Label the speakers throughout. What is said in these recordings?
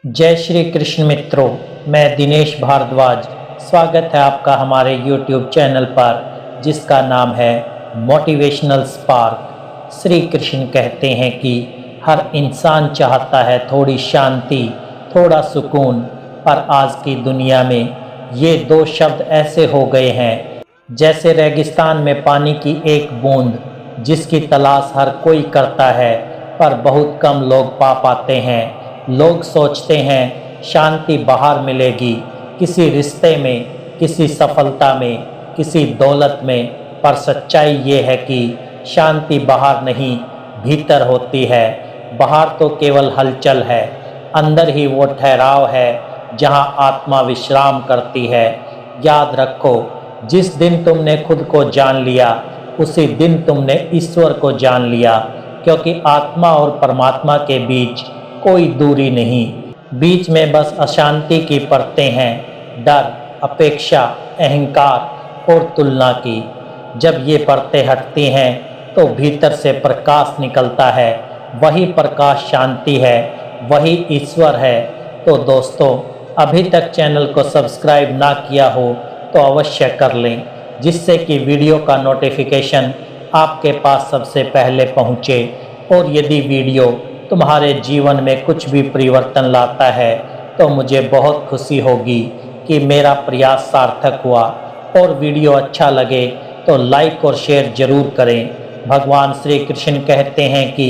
Speaker 1: जय श्री कृष्ण मित्रों, मैं दिनेश भारद्वाज। स्वागत है आपका हमारे YouTube चैनल पर जिसका नाम है मोटिवेशनल स्पार्क। श्री कृष्ण कहते हैं कि हर इंसान चाहता है थोड़ी शांति, थोड़ा सुकून, पर आज की दुनिया में ये दो शब्द ऐसे हो गए हैं जैसे रेगिस्तान में पानी की एक बूंद, जिसकी तलाश हर कोई करता है पर बहुत कम लोग पा पाते हैं। लोग सोचते हैं शांति बाहर मिलेगी, किसी रिश्ते में, किसी सफलता में, किसी दौलत में, पर सच्चाई ये है कि शांति बाहर नहीं, भीतर होती है। बाहर तो केवल हलचल है, अंदर ही वो ठहराव है जहां आत्मा विश्राम करती है। याद रखो, जिस दिन तुमने खुद को जान लिया उसी दिन तुमने ईश्वर को जान लिया, क्योंकि आत्मा और परमात्मा के बीच कोई दूरी नहीं। बीच में बस अशांति की परतें हैं, डर, अपेक्षा, अहंकार और तुलना की। जब ये परतें हटती हैं तो भीतर से प्रकाश निकलता है। वही प्रकाश शांति है, वही ईश्वर है। तो दोस्तों, अभी तक चैनल को सब्सक्राइब ना किया हो तो अवश्य कर लें, जिससे कि वीडियो का नोटिफिकेशन आपके पास सबसे पहले पहुँचे। और यदि वीडियो तुम्हारे जीवन में कुछ भी परिवर्तन लाता है तो मुझे बहुत खुशी होगी कि मेरा प्रयास सार्थक हुआ। और वीडियो अच्छा लगे तो लाइक और शेयर जरूर करें। भगवान श्री कृष्ण कहते हैं कि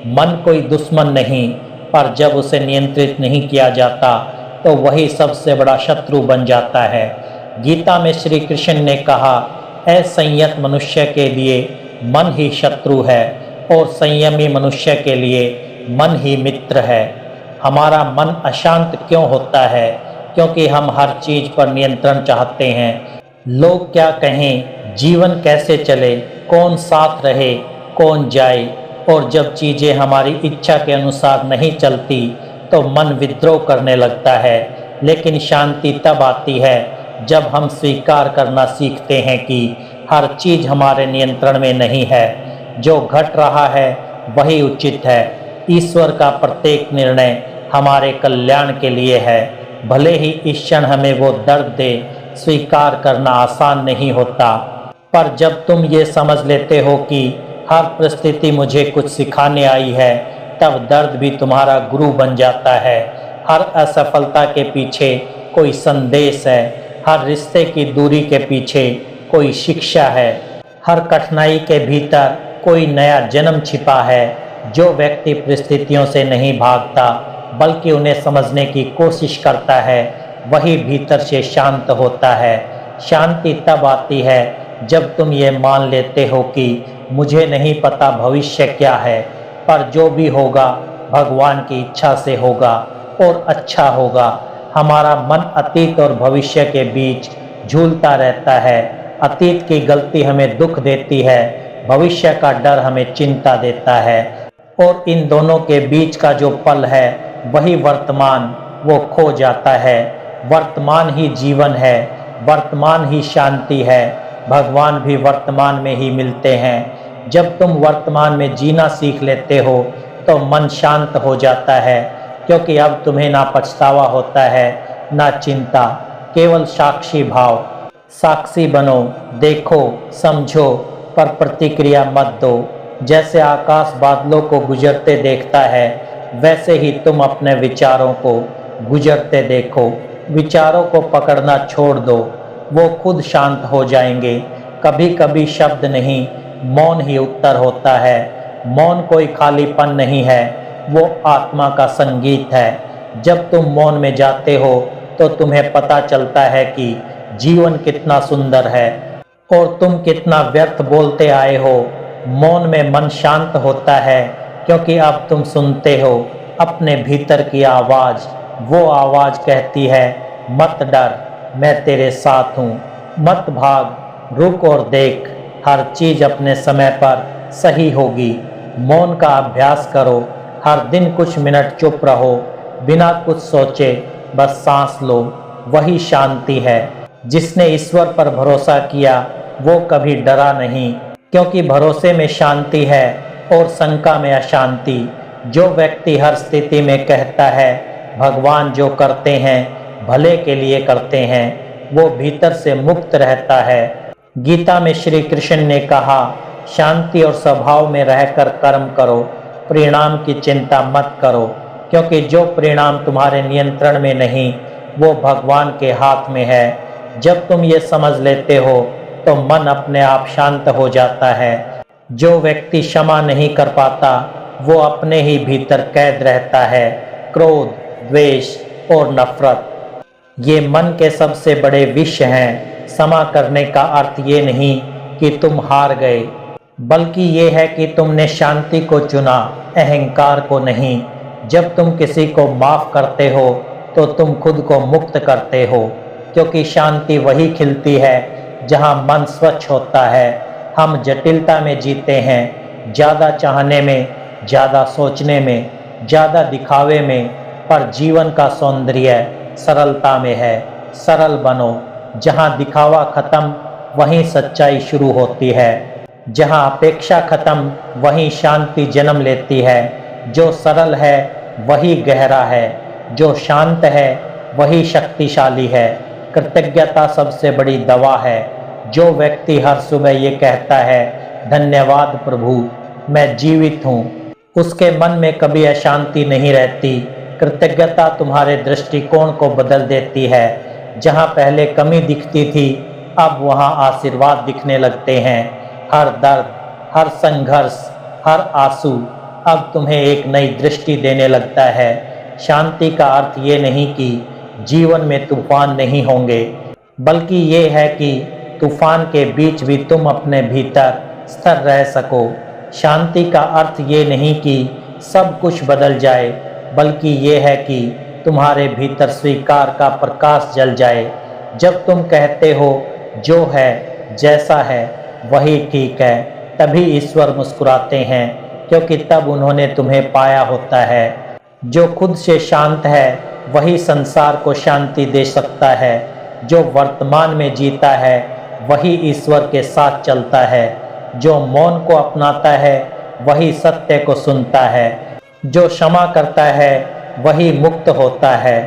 Speaker 1: मन कोई दुश्मन नहीं, पर जब उसे नियंत्रित नहीं किया जाता तो वही सबसे बड़ा शत्रु बन जाता है। गीता में श्री कृष्ण ने कहा, असंयत मनुष्य के लिए मन ही शत्रु है और संयमी मनुष्य के लिए मन ही मित्र है। हमारा मन अशांत क्यों होता है? क्योंकि हम हर चीज पर नियंत्रण चाहते हैं। लोग क्या कहें, जीवन कैसे चले, कौन साथ रहे, कौन जाए। और जब चीजें हमारी इच्छा के अनुसार नहीं चलती तो मन विद्रोह करने लगता है। लेकिन शांति तब आती है जब हम स्वीकार करना सीखते हैं कि हर चीज हमारे नियंत्रण में नहीं है। जो घट रहा है वही उचित है। ईश्वर का प्रत्येक निर्णय हमारे कल्याण के लिए है। भले ही इस क्षण हमें वो दर्द दे, स्वीकार करना आसान नहीं होता, पर जब तुम ये समझ लेते हो कि हर परिस्थिति मुझे कुछ सिखाने आई है, तब दर्द भी तुम्हारा गुरु बन जाता है। हर असफलता के पीछे कोई संदेश है, हर रिश्ते की दूरी के पीछे कोई शिक्षा है, हर कठिनाई के भीतर कोई नया जन्म छिपा है। जो व्यक्ति परिस्थितियों से नहीं भागता बल्कि उन्हें समझने की कोशिश करता है, वही भीतर से शांत होता है। शांति तब आती है जब तुम ये मान लेते हो कि मुझे नहीं पता भविष्य क्या है, पर जो भी होगा भगवान की इच्छा से होगा और अच्छा होगा। हमारा मन अतीत और भविष्य के बीच झूलता रहता है। अतीत की गलती हमें दुख देती है, भविष्य का डर हमें चिंता देता है। और इन दोनों के बीच का जो पल है वही वर्तमान, वो खो जाता है। वर्तमान ही जीवन है, वर्तमान ही शांति है। भगवान भी वर्तमान में ही मिलते हैं। जब तुम वर्तमान में जीना सीख लेते हो तो मन शांत हो जाता है, क्योंकि अब तुम्हें ना पछतावा होता है ना चिंता, केवल साक्षी भाव। साक्षी बनो, देखो, समझो, पर प्रतिक्रिया मत दो। जैसे आकाश बादलों को गुजरते देखता है, वैसे ही तुम अपने विचारों को गुजरते देखो। विचारों को पकड़ना छोड़ दो, वो खुद शांत हो जाएंगे। कभी कभी शब्द नहीं, मौन ही उत्तर होता है। मौन कोई खालीपन नहीं है, वो आत्मा का संगीत है। जब तुम मौन में जाते हो तो तुम्हें पता चलता है कि जीवन कितना सुंदर है और तुम कितना व्यर्थ बोलते आए हो। मौन में मन शांत होता है, क्योंकि अब तुम सुनते हो अपने भीतर की आवाज़। वो आवाज़ कहती है, मत डर, मैं तेरे साथ हूँ। मत भाग, रुक और देख, हर चीज़ अपने समय पर सही होगी। मौन का अभ्यास करो, हर दिन कुछ मिनट चुप रहो, बिना कुछ सोचे बस सांस लो। वही शांति है। जिसने ईश्वर पर भरोसा किया वो कभी डरा नहीं, क्योंकि भरोसे में शांति है और शंका में अशांति। जो व्यक्ति हर स्थिति में कहता है भगवान जो करते हैं भले के लिए करते हैं, वो भीतर से मुक्त रहता है। गीता में श्री कृष्ण ने कहा, शांति और स्वभाव में रहकर कर्म करो, परिणाम की चिंता मत करो, क्योंकि जो परिणाम तुम्हारे नियंत्रण में नहीं वो भगवान के हाथ में है। जब तुम ये समझ लेते हो तो मन अपने आप शांत हो जाता है। जो व्यक्ति क्षमा नहीं कर पाता वो अपने ही भीतर कैद रहता है, क्रोध, द्वेष और नफरत। ये मन के सबसे बड़े विष हैं। क्षमा करने का अर्थ ये नहीं कि तुम हार गए, बल्कि ये है कि तुमने शांति को चुना, अहंकार को नहीं। जब तुम किसी को माफ़ करते हो तो तुम खुद को मुक्त करते हो, क्योंकि शांति वही खिलती है जहाँ मन स्वच्छ होता है। हम जटिलता में जीते हैं, ज़्यादा चाहने में, ज़्यादा सोचने में, ज़्यादा दिखावे में, पर जीवन का सौंदर्य सरलता में है। सरल बनो। जहाँ दिखावा खत्म वहीं सच्चाई शुरू होती है। जहाँ अपेक्षा खत्म वहीं शांति जन्म लेती है। जो सरल है वही गहरा है, जो शांत है वही शक्तिशाली है। कृतज्ञता सबसे बड़ी दवा है। जो व्यक्ति हर सुबह ये कहता है, धन्यवाद प्रभु, मैं जीवित हूँ, उसके मन में कभी अशांति नहीं रहती। कृतज्ञता तुम्हारे दृष्टिकोण को बदल देती है। जहाँ पहले कमी दिखती थी अब वहाँ आशीर्वाद दिखने लगते हैं। हर दर्द, हर संघर्ष, हर आंसू अब तुम्हें एक नई दृष्टि देने लगता है। शांति का अर्थ ये नहीं कि जीवन में तूफान नहीं होंगे, बल्कि ये है कि तूफान के बीच भी तुम अपने भीतर स्थिर रह सको। शांति का अर्थ ये नहीं कि सब कुछ बदल जाए, बल्कि ये है कि तुम्हारे भीतर स्वीकार का प्रकाश जल जाए। जब तुम कहते हो जो है, जैसा है, वही ठीक है, तभी ईश्वर मुस्कुराते हैं, क्योंकि तब उन्होंने तुम्हें पाया होता है। जो खुद से शांत है वही संसार को शांति दे सकता है। जो वर्तमान में जीता है वही ईश्वर के साथ चलता है। जो मौन को अपनाता है वही सत्य को सुनता है। जो क्षमा करता है वही मुक्त होता है।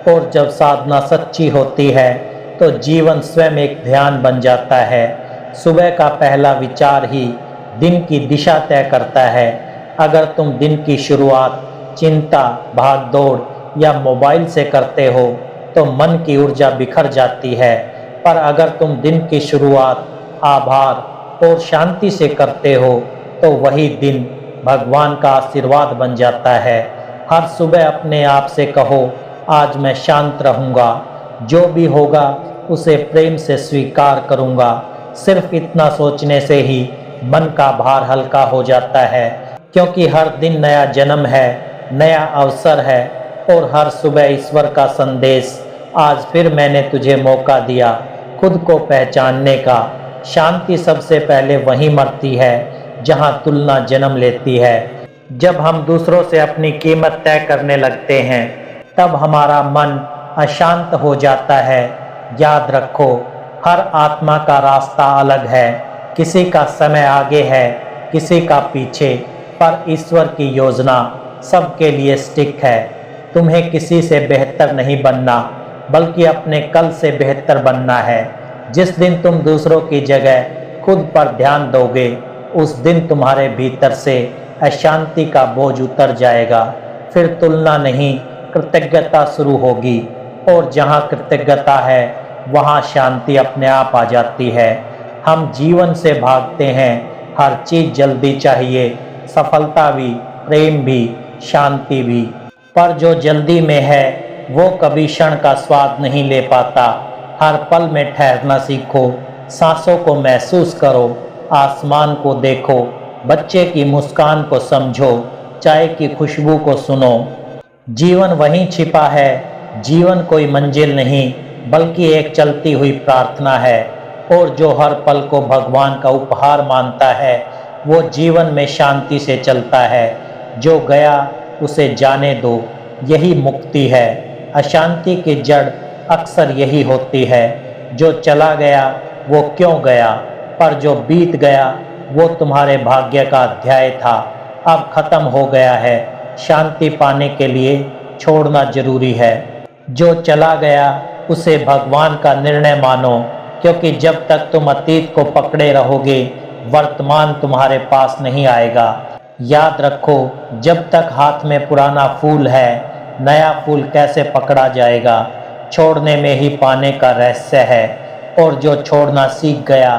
Speaker 1: और जब साधना सच्ची होती है तो जीवन स्वयं एक ध्यान बन जाता है। सुबह का पहला विचार ही दिन की दिशा तय करता है। अगर तुम दिन की शुरुआत चिंता, भागदौड़ या मोबाइल से करते हो तो मन की ऊर्जा बिखर जाती है। पर अगर तुम दिन की शुरुआत आभार और शांति से करते हो तो वही दिन भगवान का आशीर्वाद बन जाता है। हर सुबह अपने आप से कहो, आज मैं शांत रहूँगा, जो भी होगा उसे प्रेम से स्वीकार करूँगा। सिर्फ इतना सोचने से ही मन का भार हल्का हो जाता है, क्योंकि हर दिन नया जन्म है, नया अवसर है और हर सुबह ईश्वर का संदेश, आज फिर मैंने तुझे मौका दिया खुद को पहचानने का। शांति सबसे पहले वहीं मरती है जहां तुलना जन्म लेती है। जब हम दूसरों से अपनी कीमत तय करने लगते हैं तब हमारा मन अशांत हो जाता है। याद रखो, हर आत्मा का रास्ता अलग है। किसी का समय आगे है, किसी का पीछे, पर ईश्वर की योजना सबके लिए स्टिक है। तुम्हें किसी से बेहतर नहीं बनना, बल्कि अपने कल से बेहतर बनना है। जिस दिन तुम दूसरों की जगह खुद पर ध्यान दोगे उस दिन तुम्हारे भीतर से अशांति का बोझ उतर जाएगा। फिर तुलना नहीं, कृतज्ञता शुरू होगी, और जहाँ कृतज्ञता है वहाँ शांति अपने आप आ जाती है। हम जीवन से भागते हैं, हर चीज़ जल्दी चाहिए, सफलता भी, प्रेम भी, शांति भी, पर जो जल्दी में है वो कभी क्षण का स्वाद नहीं ले पाता। हर पल में ठहरना सीखो, सांसों को महसूस करो, आसमान को देखो, बच्चे की मुस्कान को समझो, चाय की खुशबू को सुनो। जीवन वहीं छिपा है। जीवन कोई मंजिल नहीं, बल्कि एक चलती हुई प्रार्थना है। और जो हर पल को भगवान का उपहार मानता है वो जीवन में शांति से चलता है। जो गया उसे जाने दो, यही मुक्ति है। अशांति की जड़ अक्सर यही होती है। जो चला गया वो क्यों गया, पर जो बीत गया वो तुम्हारे भाग्य का अध्याय था, अब खत्म हो गया है। शांति पाने के लिए छोड़ना जरूरी है। जो चला गया उसे भगवान का निर्णय मानो, क्योंकि जब तक तुम अतीत को पकड़े रहोगे वर्तमान तुम्हारे पास नहीं आएगा। याद रखो, जब तक हाथ में पुराना फूल है नया फूल कैसे पकड़ा जाएगा। छोड़ने में ही पाने का रहस्य है, और जो छोड़ना सीख गया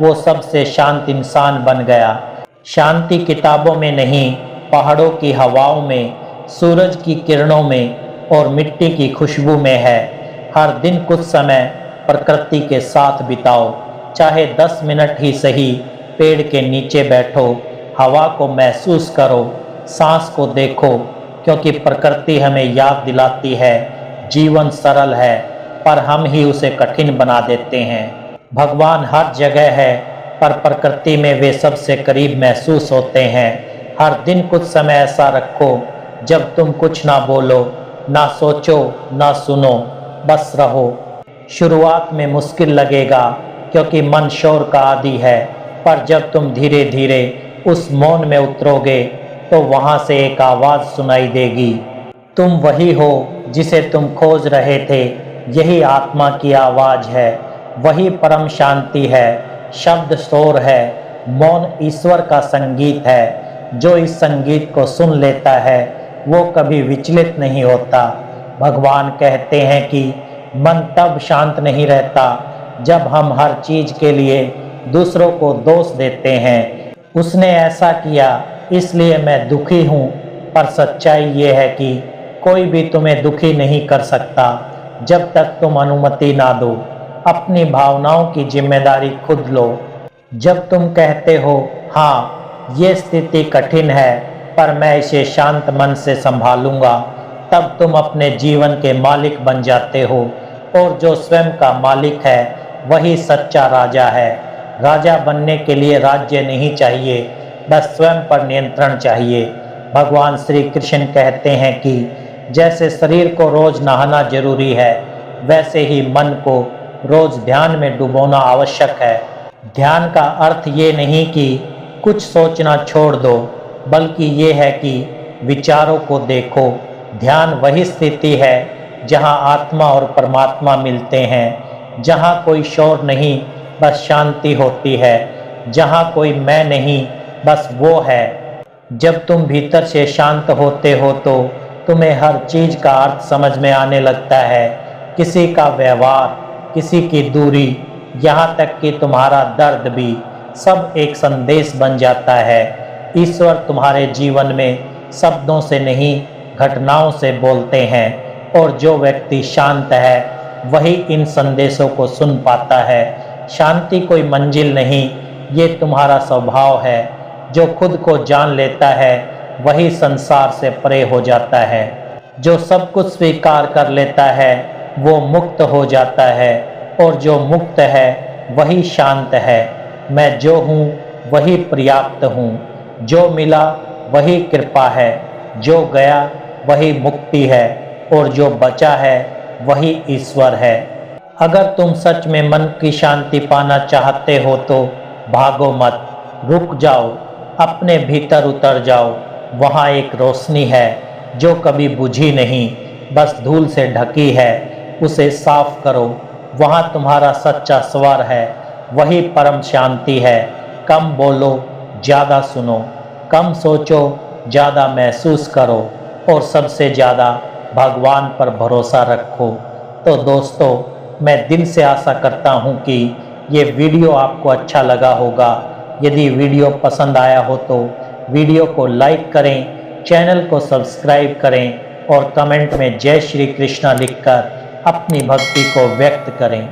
Speaker 1: वो सबसे शांत इंसान बन गया। शांति किताबों में नहीं, पहाड़ों की हवाओं में, सूरज की किरणों में और मिट्टी की खुशबू में है। हर दिन कुछ समय प्रकृति के साथ बिताओ, चाहे 10 मिनट ही सही। पेड़ के नीचे बैठो, हवा को महसूस करो, सांस को देखो, क्योंकि प्रकृति हमें याद दिलाती है जीवन सरल है, पर हम ही उसे कठिन बना देते हैं। भगवान हर जगह है, पर प्रकृति में वे सबसे करीब महसूस होते हैं। हर दिन कुछ समय ऐसा रखो जब तुम कुछ ना बोलो, ना सोचो, ना सुनो, बस रहो। शुरुआत में मुश्किल लगेगा, क्योंकि मन शोर का आदी है, पर जब तुम धीरे धीरे उस मौन में उतरोगे तो वहाँ से एक आवाज़ सुनाई देगी। तुम वही हो जिसे तुम खोज रहे थे, यही आत्मा की आवाज़ है, वही परम शांति है। शब्द शोर है, मौन ईश्वर का संगीत है। जो इस संगीत को सुन लेता है वो कभी विचलित नहीं होता। भगवान कहते हैं कि मन तब शांत नहीं रहता जब हम हर चीज़ के लिए दूसरों को दोष देते हैं। उसने ऐसा किया इसलिए मैं दुखी हूँ, पर सच्चाई ये है कि कोई भी तुम्हें दुखी नहीं कर सकता जब तक तुम अनुमति ना दो। अपनी भावनाओं की जिम्मेदारी खुद लो। जब तुम कहते हो हाँ ये स्थिति कठिन है पर मैं इसे शांत मन से संभालूंगा, तब तुम अपने जीवन के मालिक बन जाते हो, और जो स्वयं का मालिक है वही सच्चा राजा है। राजा बनने के लिए राज्य नहीं चाहिए, बस स्वयं पर नियंत्रण चाहिए। भगवान श्री कृष्ण कहते हैं कि जैसे शरीर को रोज नहाना जरूरी है, वैसे ही मन को रोज ध्यान में डुबोना आवश्यक है। ध्यान का अर्थ ये नहीं कि कुछ सोचना छोड़ दो, बल्कि ये है कि विचारों को देखो। ध्यान वही स्थिति है जहाँ आत्मा और परमात्मा मिलते हैं, जहाँ कोई शोर नहीं बस शांति होती है, जहाँ कोई मैं नहीं बस वो है। जब तुम भीतर से शांत होते हो तो तुम्हें हर चीज़ का अर्थ समझ में आने लगता है। किसी का व्यवहार, किसी की दूरी, यहाँ तक कि तुम्हारा दर्द भी सब एक संदेश बन जाता है। ईश्वर तुम्हारे जीवन में शब्दों से नहीं घटनाओं से बोलते हैं, और जो व्यक्ति शांत है वही इन संदेशों को सुन पाता है। शांति कोई मंजिल नहीं, ये तुम्हारा स्वभाव है। जो खुद को जान लेता है वही संसार से परे हो जाता है। जो सब कुछ स्वीकार कर लेता है वो मुक्त हो जाता है, और जो मुक्त है वही शांत है। मैं जो हूँ वही पर्याप्त हूँ, जो मिला वही कृपा है, जो गया वही मुक्ति है, और जो बचा है वही ईश्वर है। अगर तुम सच में मन की शांति पाना चाहते हो तो भागो मत, रुक जाओ, अपने भीतर उतर जाओ। वहाँ एक रोशनी है जो कभी बुझी नहीं, बस धूल से ढकी है, उसे साफ करो। वहाँ तुम्हारा सच्चा स्वर है, वही परम शांति है। कम बोलो, ज़्यादा सुनो, कम सोचो, ज़्यादा महसूस करो, और सबसे ज़्यादा भगवान पर भरोसा रखो। तो दोस्तों, मैं दिल से आशा करता हूँ कि ये वीडियो आपको अच्छा लगा होगा। यदि वीडियो पसंद आया हो तो वीडियो को लाइक करें, चैनल को सब्सक्राइब करें, और कमेंट में जय श्री कृष्णा लिखकर अपनी भक्ति को व्यक्त करें।